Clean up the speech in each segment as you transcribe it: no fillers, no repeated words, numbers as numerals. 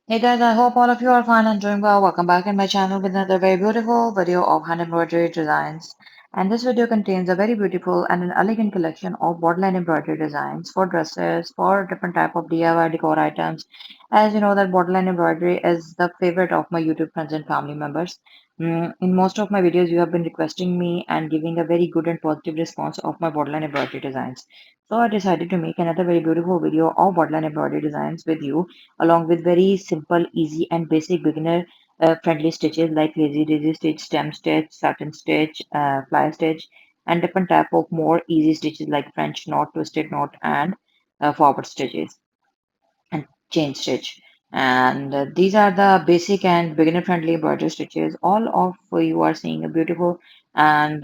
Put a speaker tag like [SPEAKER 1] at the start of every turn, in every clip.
[SPEAKER 1] Hey guys, I hope all of you are fine and doing well. Welcome back in my channel with another very beautiful video of hand embroidery designs. And this video contains a very beautiful and an elegant collection of borderline embroidery designs for dresses, for different type of DIY decor items. As you know that borderline embroidery is the favorite of my YouTube friends and family members. In most of my videos, you have been requesting me and giving a very good and positive response of my borderline embroidery designs. So I decided to make another very beautiful video of borderline embroidery designs with you along with very simple, easy, and basic beginner friendly stitches like lazy daisy stitch, stem stitch, satin stitch, fly stitch, and different type of more easy stitches like French knot, twisted knot, and forward stitches and chain stitch. And these are the basic and beginner friendly embroidery stitches. All of you are seeing a beautiful and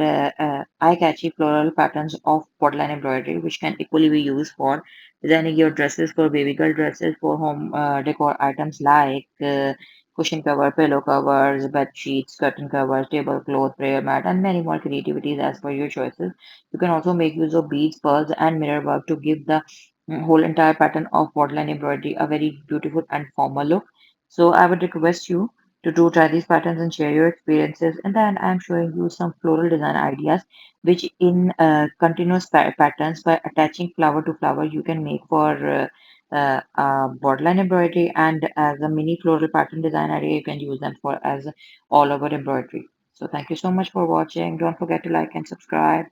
[SPEAKER 1] eye-catchy floral patterns of borderline embroidery, which can equally be used for designing your dresses, for baby girl dresses, for home decor items like cushion cover, pillow covers, bed sheets, curtain covers, tablecloth, prayer mat, and many more creativities as per your choices. You can also make use of beads, pearls, and mirror work to give the whole entire pattern of borderline embroidery a very beautiful and formal look. So I would request you to do try these patterns and share your experiences. And then I'm showing you some floral design ideas, which in continuous patterns by attaching flower to flower you can make for borderline embroidery, and as a mini floral pattern design idea you can use them for as all over embroidery. So thank you so much for watching. Don't forget to like and subscribe.